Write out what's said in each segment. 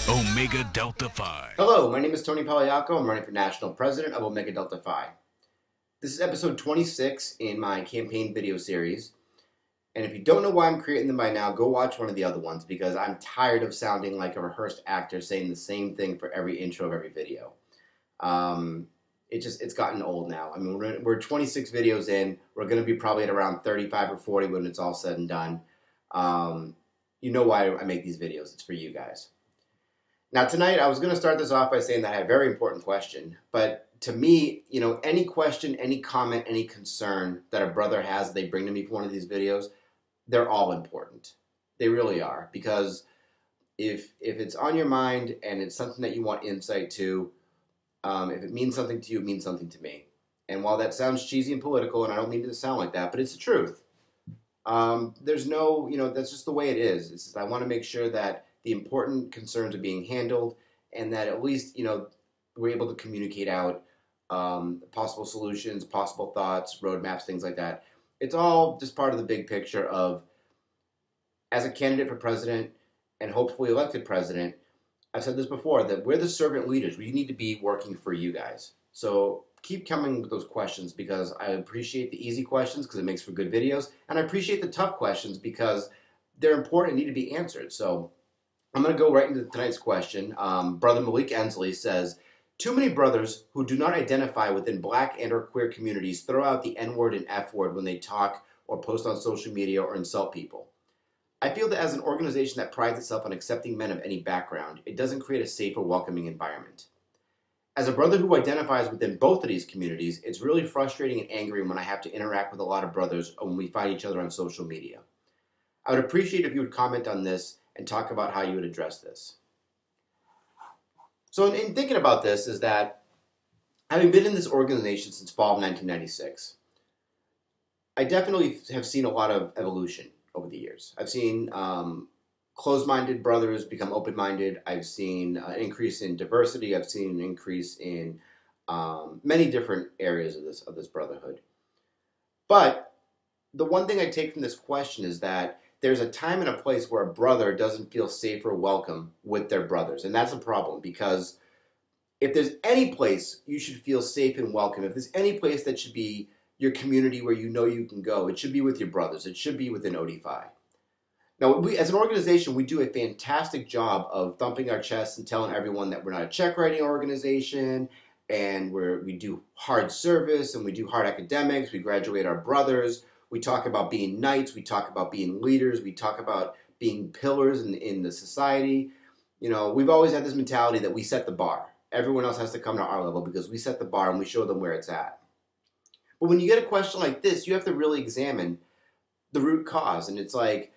Omega Delta Phi. Hello, my name is Tony Pagliacco. I'm running for National President of Omega Delta Phi. This is episode 26 in my campaign video series. And if you don't know why I'm creating them by now, go watch one of the other ones because I'm tired of sounding like a rehearsed actor saying the same thing for every intro of every video. It's gotten old now. I mean, we're 26 videos in. We're going to be probably at around 35 or 40 when it's all said and done. You know why I make these videos. It's for you guys. Now tonight, I was going to start this off by saying that I had a very important question. But to me, you know, any question, any comment, any concern that a brother has that they bring to me for one of these videos, they're all important. They really are. Because if it's on your mind and it's something that you want insight to, if it means something to you, it means something to me. And while that sounds cheesy and political, and I don't mean it to sound like that, but it's the truth. There's no, you know, that's just the way it is. It's just, I want to make sure that the important concerns are being handled and that at least, you know, we're able to communicate out possible solutions, possible thoughts, roadmaps, things like that. It's all just part of the big picture of, as a candidate for president and hopefully elected president, I've said this before, that we're the servant leaders. We need to be working for you guys. So keep coming with those questions because I appreciate the easy questions because it makes for good videos. And I appreciate the tough questions because they're important and need to be answered. So I'm going to go right into tonight's question. Brother Malik Ensley says, too many brothers who do not identify within black and or queer communities throw out the N-word and F-word when they talk or post on social media or insult people. I feel that as an organization that prides itself on accepting men of any background, it doesn't create a safe or welcoming environment. As a brother who identifies within both of these communities, it's really frustrating and angering when I have to interact with a lot of brothers when we find each other on social media. I would appreciate if you would comment on this and talk about how you would address this. So in thinking about this is that, having been in this organization since fall of 1996, I definitely have seen a lot of evolution over the years. I've seen closed-minded brothers become open-minded. I've seen an increase in diversity. I've seen an increase in many different areas of this brotherhood. But the one thing I take from this question is that there's a time and a place where a brother doesn't feel safe or welcome with their brothers. And that's a problem because if there's any place you should feel safe and welcome, if there's any place that should be your community where you know you can go, it should be with your brothers. It should be within OD5. Now, we, as an organization, we do a fantastic job of thumping our chests and telling everyone that we're not a check-writing organization and we do hard service and we do hard academics. We graduate our brothers. We talk about being knights, we talk about being leaders, we talk about being pillars in the society. You know, we've always had this mentality that we set the bar. Everyone else has to come to our level because we set the bar and we show them where it's at. But when you get a question like this, you have to really examine the root cause. And it's like,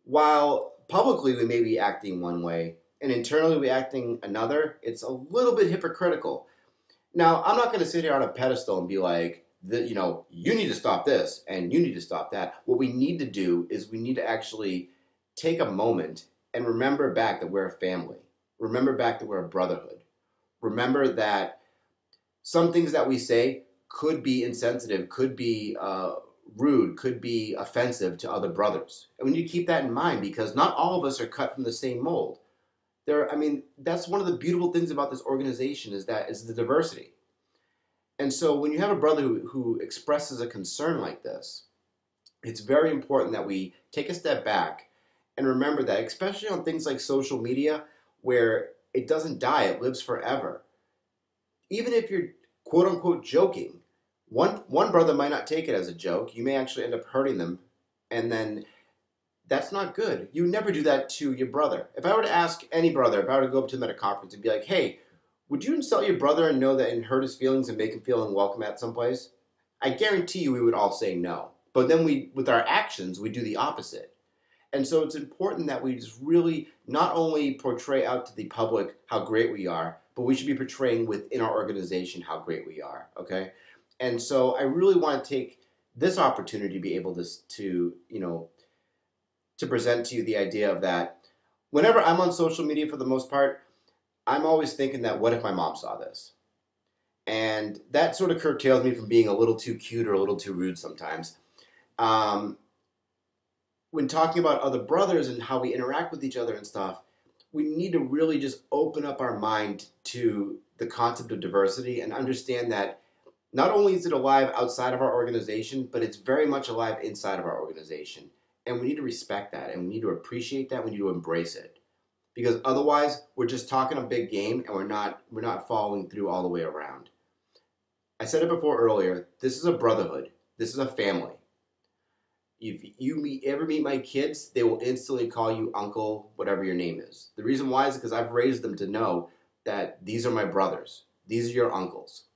while publicly we may be acting one way and internally we're acting another, it's a little bit hypocritical. Now, I'm not going to sit here on a pedestal and be like, you know, you need to stop this and you need to stop that. What we need to do is we need to actually take a moment and remember back that we're a family. Remember back that we're a brotherhood. Remember that some things that we say could be insensitive, could be rude, could be offensive to other brothers. And we need to keep that in mind because not all of us are cut from the same mold. I mean, that's one of the beautiful things about this organization is that it's the diversity. And so when you have a brother who expresses a concern like this, it's very important that we take a step back and remember that, especially on things like social media, where it doesn't die, it lives forever. Even if you're quote-unquote joking, one brother might not take it as a joke. You may actually end up hurting them, and then that's not good. You never do that to your brother. If I were to ask any brother, if I were to go up to him at a conference and be like, hey, would you insult your brother and know that and hurt his feelings and make him feel unwelcome at some place? I guarantee you we would all say no. But then with our actions, we do the opposite. And so it's important that we just really not only portray out to the public how great we are, but we should be portraying within our organization how great we are, okay? And so I really want to take this opportunity to be able to present to you the idea of that whenever I'm on social media for the most part, I'm always thinking that what if my mom saw this? And that sort of curtails me from being a little too cute or a little too rude sometimes. when talking about other brothers and how we interact with each other and stuff, we need to really just open up our mind to the concept of diversity and understand that not only is it alive outside of our organization, but it's very much alive inside of our organization. And we need to respect that, and we need to appreciate that, we need to embrace it. Because otherwise, we're just talking a big game and we're not following through all the way around. I said it before earlier, this is a brotherhood. This is a family. If you ever meet my kids, they will instantly call you uncle, whatever your name is. The reason why is because I've raised them to know that these are my brothers. These are your uncles.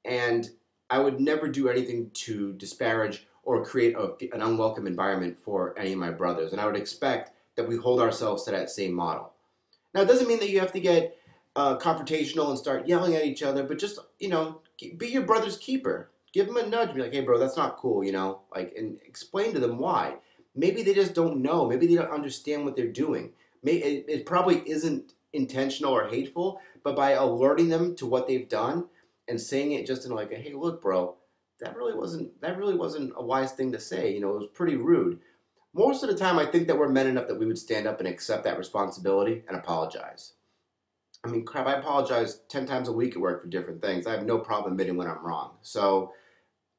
And I would never do anything to disparage or create an unwelcome environment for any of my brothers. And I would expect that we hold ourselves to that same model. Now, it doesn't mean that you have to get confrontational and start yelling at each other, but just, be your brother's keeper. Give them a nudge. Be like, hey, bro, that's not cool, and explain to them why. Maybe they just don't know. Maybe they don't understand what they're doing. It probably isn't intentional or hateful, but by alerting them to what they've done and saying it just in like, hey, look, bro, that really wasn't a wise thing to say. It was pretty rude. Most of the time, I think that we're men enough that we would stand up and accept that responsibility and apologize. I mean, crap, I apologize 10 times a week at work for different things. I have no problem admitting when I'm wrong. So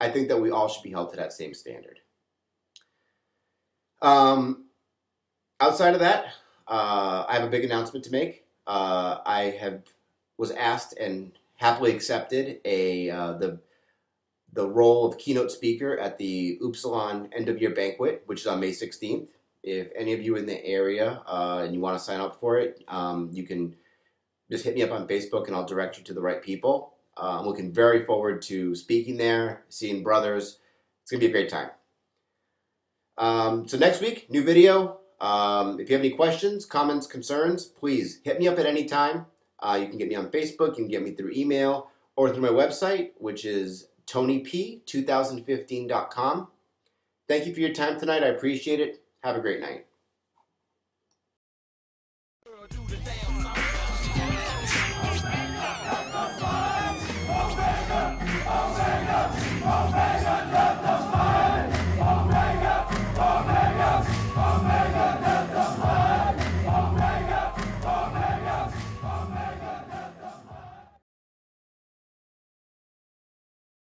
I think that we all should be held to that same standard. Outside of that, I have a big announcement to make. Was asked and happily accepted the role of keynote speaker at the Upsilon end of year banquet, which is on May 16th. If any of you are in the area and you want to sign up for it, you can just hit me up on Facebook and I'll direct you to the right people. I'm looking very forward to speaking there, seeing brothers. It's going to be a great time. So next week, new video. If you have any questions, comments, concerns, please hit me up at any time. You can get me on Facebook, you can get me through email, or through my website, which is tonyp2015.com. Thank you for your time tonight. I appreciate it. Have a great night.